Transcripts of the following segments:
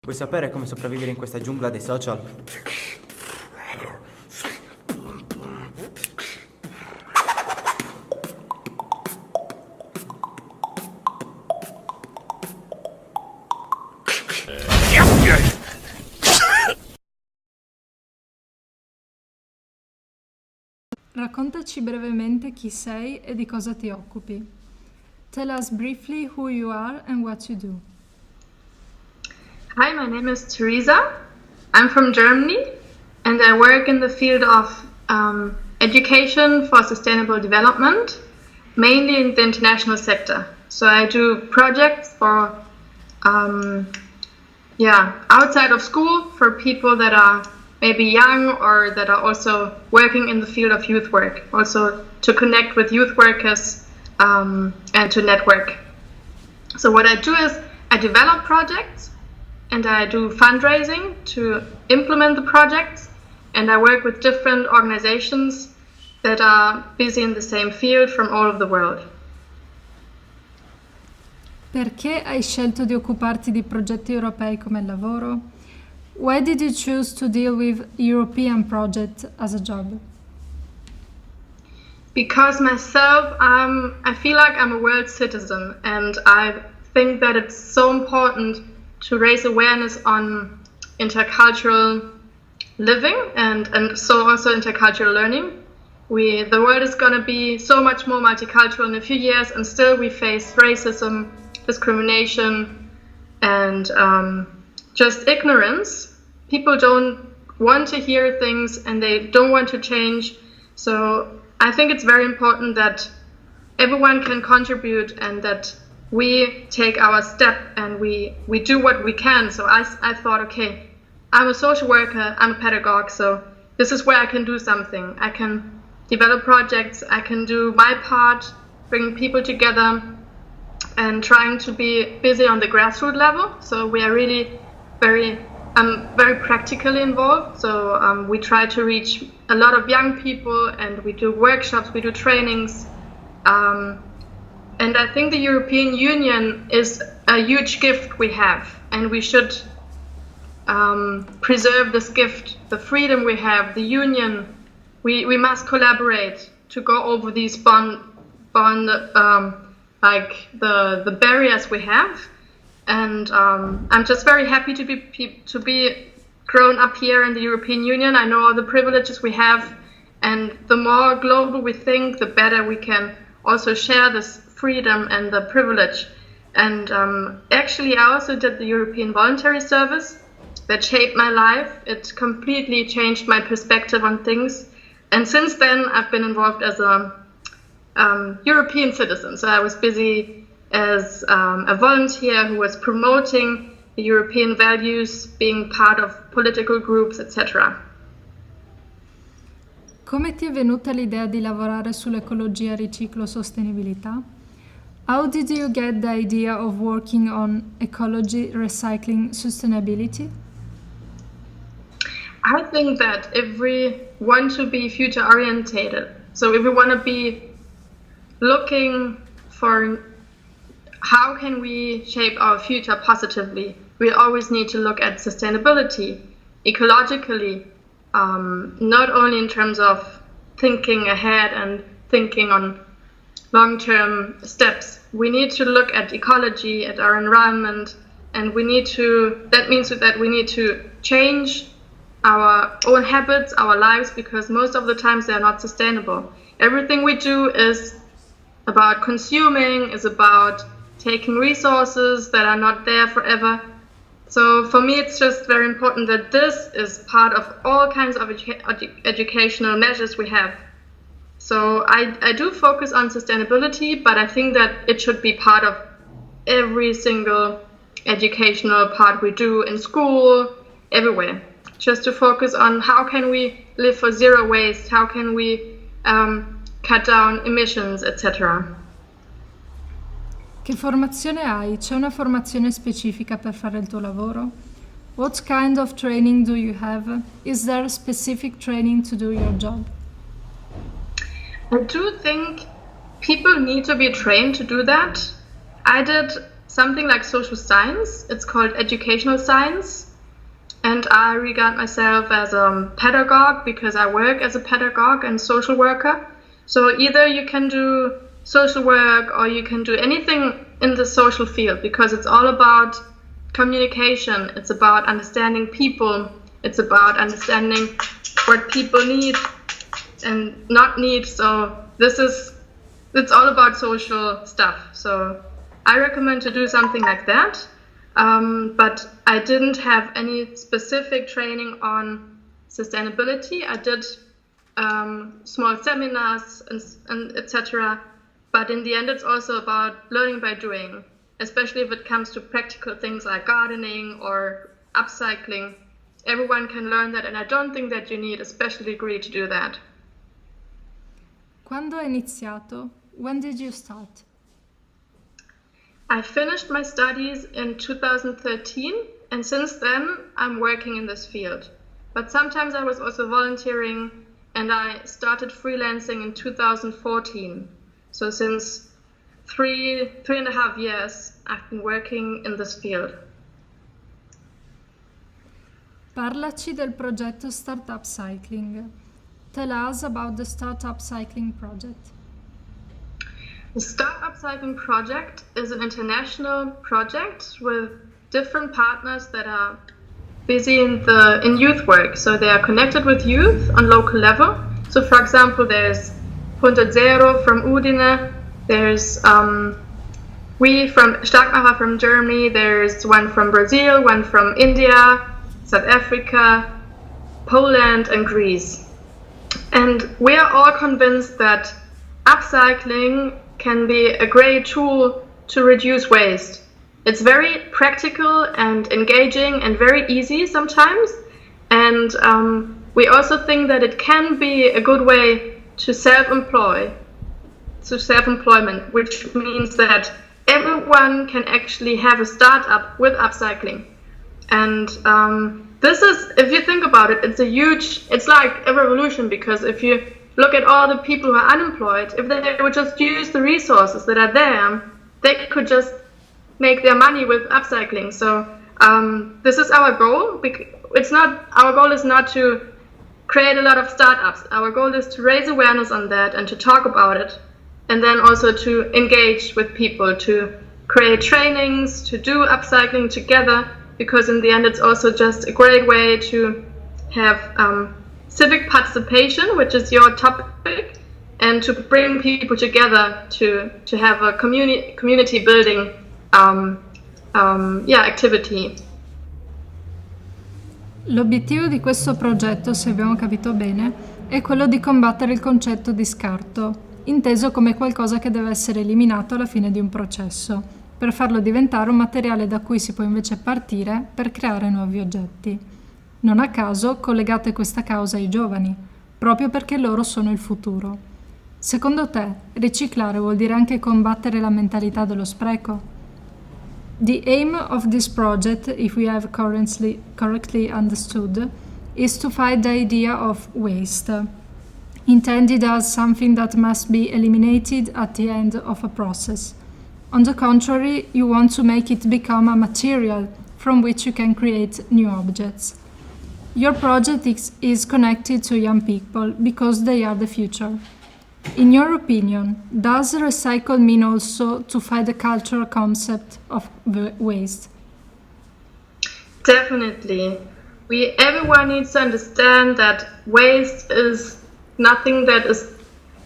Vuoi sapere come sopravvivere in questa giungla dei social? Raccontaci brevemente chi sei e di cosa ti occupi. Tell us briefly who you are and what you do. Hi, my name is Teresa. I'm from Germany and I work in the field of education for sustainable development, mainly in the international sector. So I do projects for outside of school for people that are maybe young or that are also working in the field of youth work, also to connect with youth workers and to network. So what I do is I develop projects and I do fundraising to implement the projects, and I work with different organizations that are busy in the same field from all over the world. Perché hai scelto di occuparti di progetti europei come lavoro? Why did you choose to deal with European projects as a job? Because myself, I feel like I'm a world citizen, and I think that it's so important to raise awareness on intercultural living and so also intercultural learning. The world is going to be so much more multicultural in a few years, and still we face racism, discrimination, and just ignorance. People don't want to hear things and they don't want to change. So I think it's very important that everyone can contribute and that we take our step and we do what we can. So I thought, okay, I'm a social worker, I'm a pedagogue, so this is where I can do something. I can develop projects, I can do my part, bring people together and trying to be busy on the grassroots level. So we are really very practically involved. So we try to reach a lot of young people and we do workshops, we do trainings. And I think the European Union is a huge gift we have, and we should preserve this gift, the freedom we have, the union. We must collaborate to go over these like the barriers we have. And I'm just very happy to be grown up here in the European Union. I know all the privileges we have, and the more global we think, the better we can also share this freedom and the privilege. And actually I also did the European Voluntary Service that shaped my life. It completely changed my perspective on things. And since then I've been involved as a European citizen. So I was busy as a volunteer who was promoting the European values, being part of political groups, etc. Come ti è venuta l'idea di lavorare sull'ecologia, riciclo, sostenibilità? How did you get the idea of working on ecology, recycling, sustainability? I think that if we want to be future orientated, so if we want to be looking for how can we shape our future positively, we always need to look at sustainability, ecologically, not only in terms of thinking ahead and thinking on long-term steps. We need to look at ecology, at our environment, and that means that we need to change our own habits, our lives, because most of the times they are not sustainable. Everything we do is about consuming, is about taking resources that are not there forever. So for me, it's just very important that this is part of all kinds of educational measures we have. So I do focus on sustainability, but I think that it should be part of every single educational part we do in school, everywhere. Just to focus on how can we live for zero waste, how can we cut down emissions, etc. Che formazione hai? C'è una formazione specifica per fare il tuo lavoro? What kind of training do you have? Is there specific training to do your job? I do think people need to be trained to do that. I did something like social science. It's called educational science. And I regard myself as a pedagogue because I work as a pedagogue and social worker. So either you can do social work or you can do anything in the social field, because it's all about communication. It's about understanding people. It's about understanding what people need and not need. So it's all about social stuff. So I recommend to do something like that. But I didn't have any specific training on sustainability. I did small seminars and etc. But in the end, it's also about learning by doing, especially if it comes to practical things like gardening or upcycling. Everyone can learn that, and I don't think that you need a special degree to do that. Quando hai iniziato? When did you start? I finished my studies in 2013, and since then I'm working in this field. But sometimes I was also volunteering, and I started freelancing in 2014. So since three and a half years, I've been working in this field. Parlaci del progetto Startup Cycling. Tell us about the Startup Cycling project. The Startup Cycling project is an international project with different partners that are busy in youth work. So they are connected with youth on local level. So for example, there's Punto Zero from Udine, there's we from Starkmacher from Germany, there's one from Brazil, one from India, South Africa, Poland and Greece. And we are all convinced that upcycling can be a great tool to reduce waste. It's very practical and engaging and very easy sometimes. And we also think that it can be a good way to self-employment, which means that everyone can actually have a startup with upcycling. And this is, if you think about it, it's like a revolution, because if you look at all the people who are unemployed, if they would just use the resources that are there, they could just make their money with upcycling. So this is our goal. Our goal is not to create a lot of startups. Our goal is to raise awareness on that and to talk about it, and then also to engage with people, to create trainings, to do upcycling together, because in the end it's also just a great way to have civic participation, which is your topic, and to bring people together to have a community building activity. L'obiettivo di questo progetto, se abbiamo capito bene, è quello di combattere il concetto di scarto, inteso come qualcosa che deve essere eliminato alla fine di un processo, per farlo diventare un materiale da cui si può invece partire per creare nuovi oggetti. Non a caso collegate questa causa ai giovani, proprio perché loro sono il futuro. Secondo te, riciclare vuol dire anche combattere la mentalità dello spreco? The aim of this project, if we have correctly understood, is to fight the idea of waste, intended as something that must be eliminated at the end of a process. On the contrary, you want to make it become a material from which you can create new objects. Your project is connected to young people because they are the future. In your opinion, does recycle mean also to fight the cultural concept of waste? Definitely. Everyone needs to understand that waste is nothing that is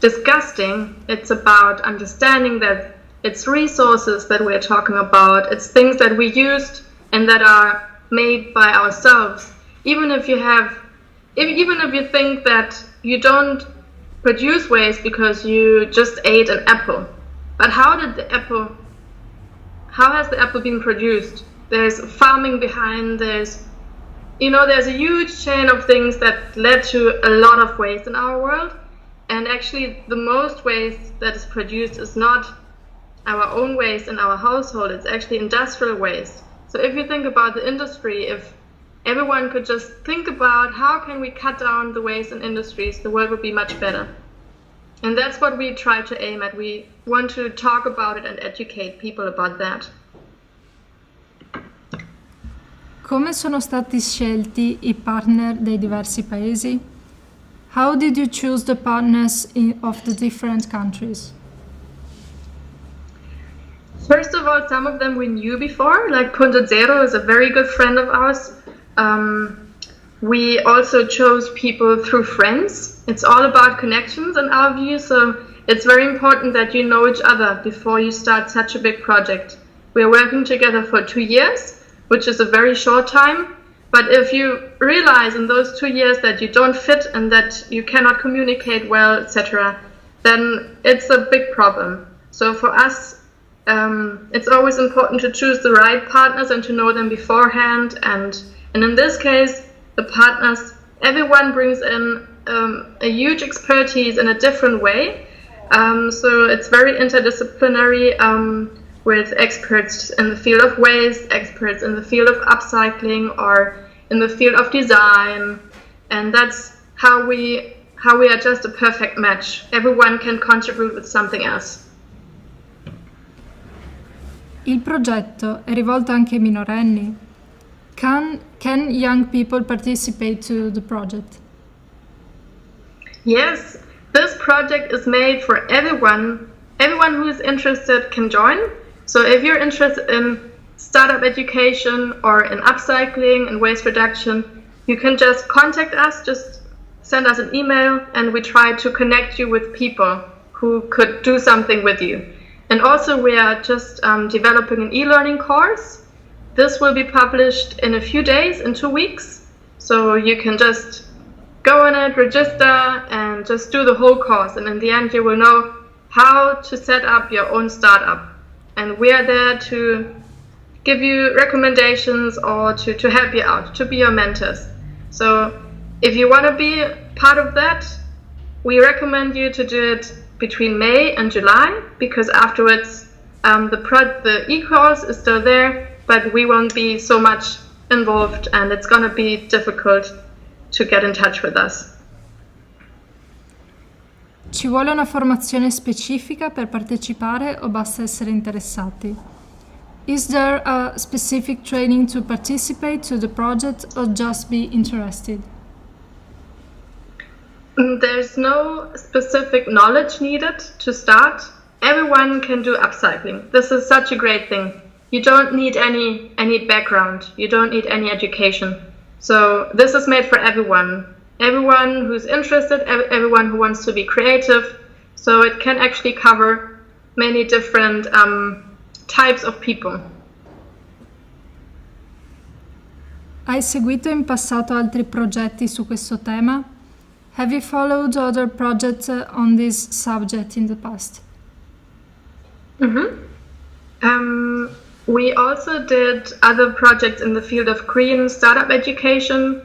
disgusting. It's about understanding that it's resources that we're talking about. It's things that we used and that are made by ourselves. Even if you think that you don't produce waste because you just ate an apple, but how has the apple been produced? There's farming behind, there's a huge chain of things that led to a lot of waste in our world. And actually the most waste that is produced is not our own waste in our household, it's actually industrial waste. So if you think about the industry, if everyone could just think about how can we cut down the waste in industries, the world would be much better. And that's what we try to aim at. We want to talk about it and educate people about that. Come sono stati scelti I partner dei diversi paesi? How did you choose the partners of the different countries? First of all, some of them we knew before, like Punto Zero is a very good friend of ours. We also chose people through friends. It's all about connections in our view, so it's very important that you know each other before you start such a big project. We are working together for 2 years, which is a very short time. But if you realize in those 2 years that you don't fit and that you cannot communicate well, etc., then it's a big problem. So for us, it's always important to choose the right partners and to know them beforehand. And in this case, the partners, everyone brings in a huge expertise in a different way. So it's very interdisciplinary, with experts in the field of waste, experts in the field of upcycling, or in the field of design. And that's how we are just a perfect match. Everyone can contribute with something else. Il progetto è rivolto anche ai minorenni. Can young people participate to the project? Yes, this project is made for everyone. Everyone who is interested can join. So if you're interested in startup education or in upcycling and waste reduction, you can just contact us, just send us an email, and we try to connect you with people who could do something with you. And also we are just developing an e-learning course. This will be published in a few days, in 2 weeks. So you can just go on it, register, and just do the whole course. And in the end, you will know how to set up your own startup. And we are there to give you recommendations or to help you out, to be your mentors. So if you want to be part of that, we recommend you to do it between May and July, because afterwards the e-course is still there, but we won't be so much involved and it's going to be difficult to get in touch with us. Ci vuole una formazione specifica per partecipare o basta essere interessati? Is there a specific training to participate to the project or just be interested? There's no specific knowledge needed to start. Everyone can do upcycling. This is such a great thing. You don't need any background. You don't need any education. So this is made for everyone. Everyone who's interested, everyone who wants to be creative. So it can actually cover many different types of people. Hai seguito in passato altri progetti su questo tema? Have you followed other projects on this subject in the past? We also did other projects in the field of green startup education.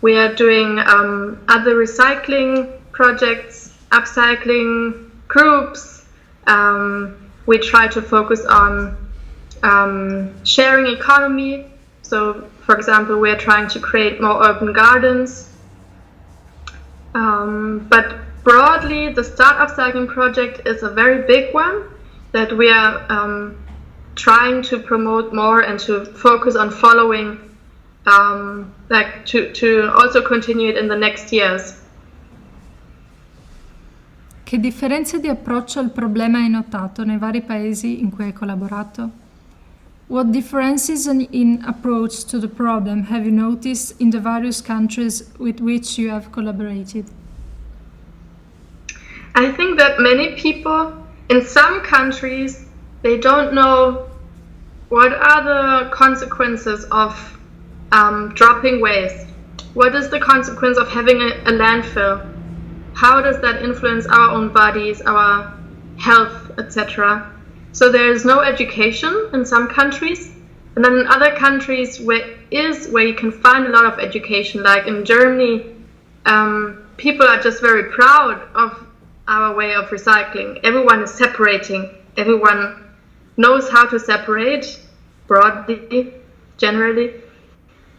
We are doing other recycling projects, upcycling groups. We try to focus on sharing economy. So, for example, we are trying to create more urban gardens. But broadly, the Start Upcycling project is a very big one that we are trying to promote more and to focus on following, to also continue it in the next years. Che differenze di approccio al problema hai notato nei vari paesi in cui hai collaborato? What differences in approach to the problem have you noticed in the various countries with which you have collaborated? I think that many people in some countries, they don't know what are the consequences of dropping waste. What is the consequence of having a landfill? How does that influence our own bodies, our health, etc.? So there is no education in some countries, and then in other countries where you can find a lot of education, like in Germany, people are just very proud of our way of recycling. Everyone is separating. Everyone knows how to separate, broadly, generally.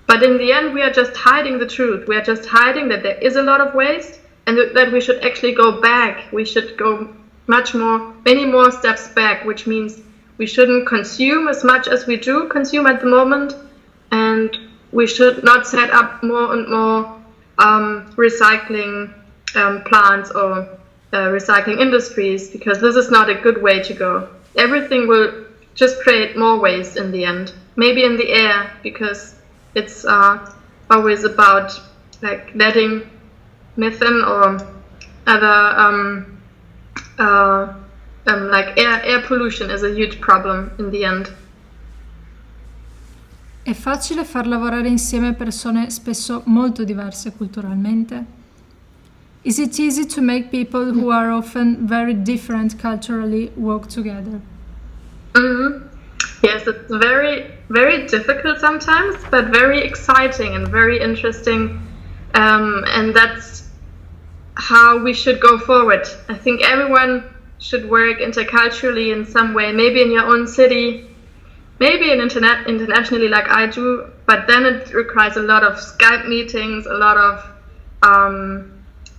But in the end, we are just hiding the truth. We are just hiding that there is a lot of waste and that we should actually go back. We should go many more steps back, which means we shouldn't consume as much as we do consume at the moment. and we should not set up more and more recycling plants or recycling industries, because this is not a good way to go. Everything will just create more waste in the end. Maybe in the air, because it's always about like letting methane or other like air pollution is a huge problem in the end. È facile far lavorare insieme persone spesso molto diverse culturalmente? Is it easy to make people who are often very different culturally work together? Yes, it's very, very difficult sometimes, but very exciting and very interesting. And that's how we should go forward. I think everyone should work interculturally in some way, maybe in your own city, maybe internationally like I do, but then it requires a lot of Skype meetings, a lot of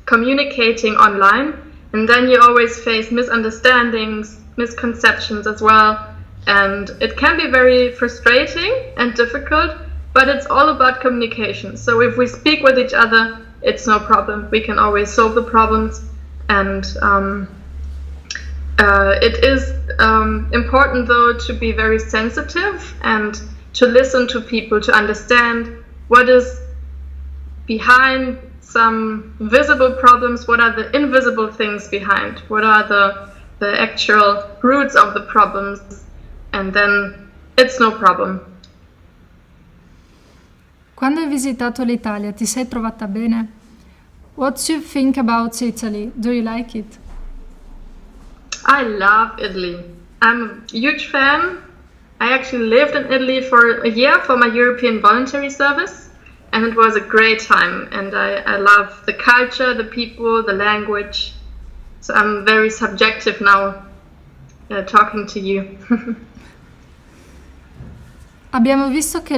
communicating online, and then you always face misunderstandings, misconceptions as well, and it can be very frustrating and difficult, but it's all about communication. So if we speak with each other, it's no problem. We can always solve the problems, and it is important though to be very sensitive and to listen to people, to understand what is behind some visible problems, what are the invisible things behind, what are the actual roots of the problems, and then it's no problem. Quando hai visitato l'Italia, ti sei trovata bene? What do you think about Italy? Do you like it? I love Italy. I'm a huge fan. I actually lived in Italy for a year for my European voluntary service, and it was a great time. And I love the culture, the people, the language. So I'm very subjective now talking to you. Abbiamo visto che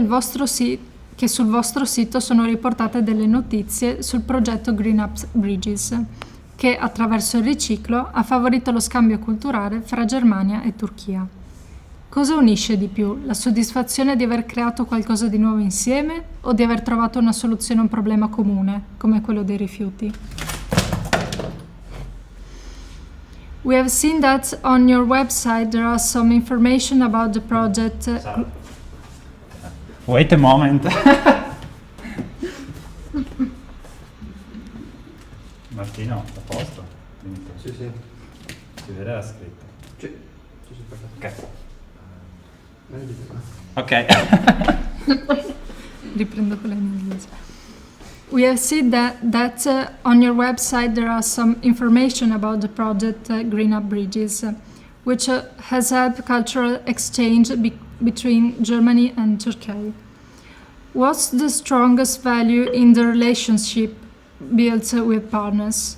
sul vostro sito sono riportate delle notizie sul progetto Green Up Bridges, che attraverso il riciclo ha favorito lo scambio culturale fra Germania e Turchia. Cosa unisce di più? La soddisfazione di aver creato qualcosa di nuovo insieme o di aver trovato una soluzione a un problema comune, come quello dei rifiuti? We have seen that on your website there are some information about the project. Wait a moment. Martino, a posto? Sì, sì. Si vede la scritta? Sì, perfetto. Ok. Riprendo quella in inglese. We have seen that on your website there are some information about the project Green Up Bridges, which has helped cultural exchange between Germany and Turkey. What's the strongest value in the relationship built with partners?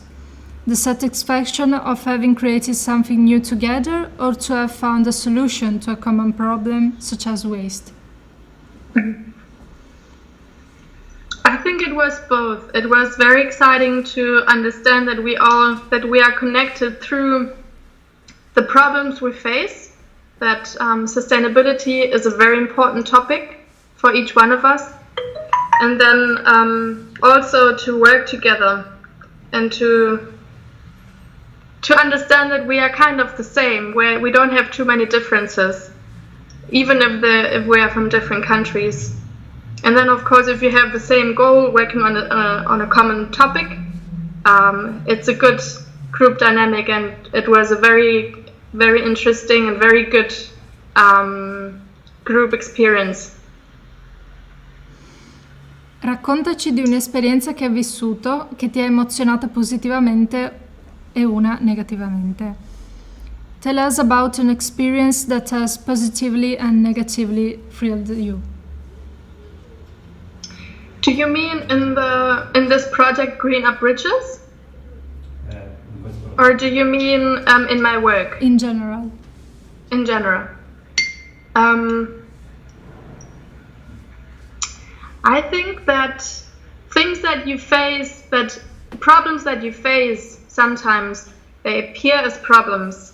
The satisfaction of having created something new together, or to have found a solution to a common problem such as waste? I think it was both. It was very exciting to understand that we are connected through the problems we face, that sustainability is a very important topic for each one of us, and then also to work together and to understand that we are kind of the same, where we don't have too many differences, even if we are from different countries. And then, of course, if you have the same goal, working on a common topic, it's a good group dynamic, and it was a very, very interesting and very good group experience. Raccontaci di un'esperienza che hai vissuto che ti ha emozionata positivamente e una negativamente. Tell us about an experience that has positively and negatively thrilled you. Do you mean in this project Green Up Bridges? Or do you mean in my work? In general. In general. I think that problems that you face, sometimes they appear as problems,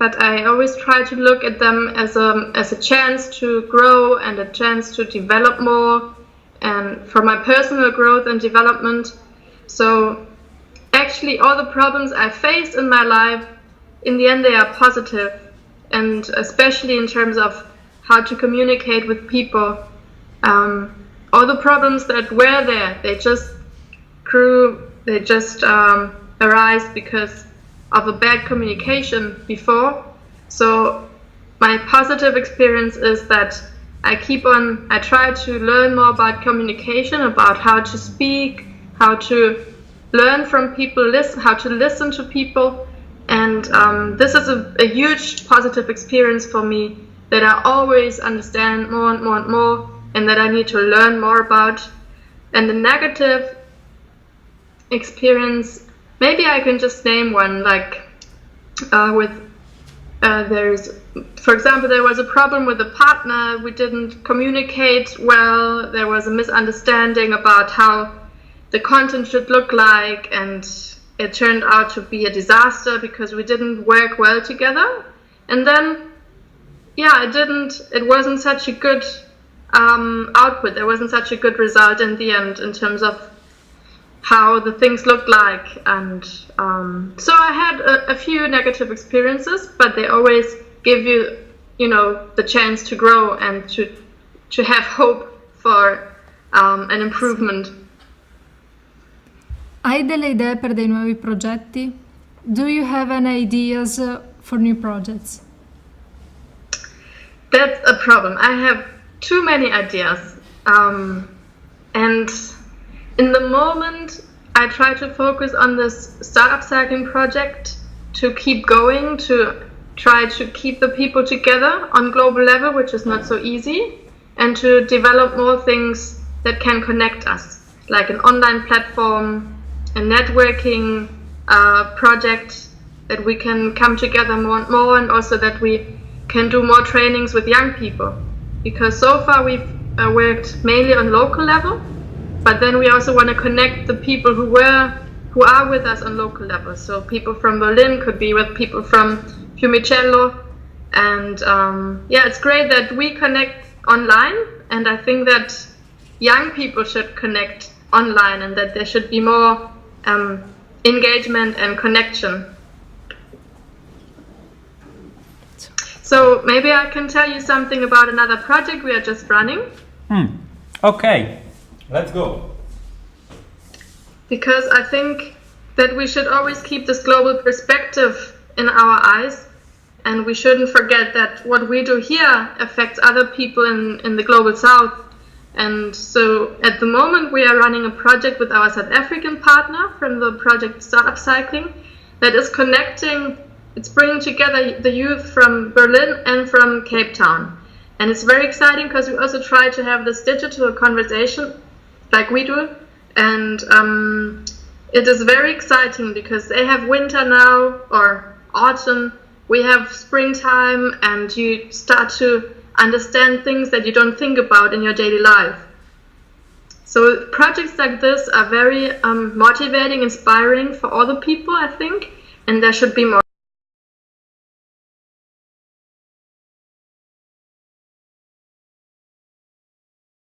but I always try to look at them as a chance to grow and a chance to develop more, and for my personal growth and development. So actually all the problems I faced in my life, in the end they are positive, and especially in terms of how to communicate with people. All the problems that were there, they just arise because of a bad communication before. So my positive experience is that I try to learn more about communication, about how to speak, how to learn from people, how to listen to people. And this is a huge positive experience for me, that I always understand more and more and more, and that I need to learn more about. And the negative experience, maybe I can just name one, like for example, there was a problem with a partner. We didn't communicate well. There was a misunderstanding about how the content should look like, and it turned out to be a disaster because we didn't work well together. And then, it wasn't such a good output. There wasn't such a good result in the end in terms of how the things looked like. And so I had a few negative experiences, but they always give you, the chance to grow and to have hope for an improvement. Hai delle idee per dei nuovi progetti? Do you have any ideas for new projects? That's a problem. I have too many ideas. And in the moment, I try to focus on this startup cycling project to keep going, to try to keep the people together on global level, which is not so easy, and to develop more things that can connect us, like an online platform, a networking project that we can come together more and more, and also that we can do more trainings with young people. Because so far we've worked mainly on local level, but then we also want to connect the people who are with us on local level. So people from Berlin could be with people from Fiumicello, and it's great that we connect online, and I think that young people should connect online, and that there should be more engagement and connection. So maybe I can tell you something about another project we are just running. Okay, let's go. Because I think that we should always keep this global perspective in our eyes, and we shouldn't forget that what we do here affects other people in the global south. And so at the moment we are running a project with our South African partner from the project Startup Cycling that is connecting. It's bringing together the youth from Berlin and from Cape Town. And it's very exciting because we also try to have this digital conversation like we do. And it is very exciting because they have winter now, or autumn. We have springtime, and you start to understand things that you don't think about in your daily life. So projects like this are very motivating, inspiring for all the people, I think. And there should be more.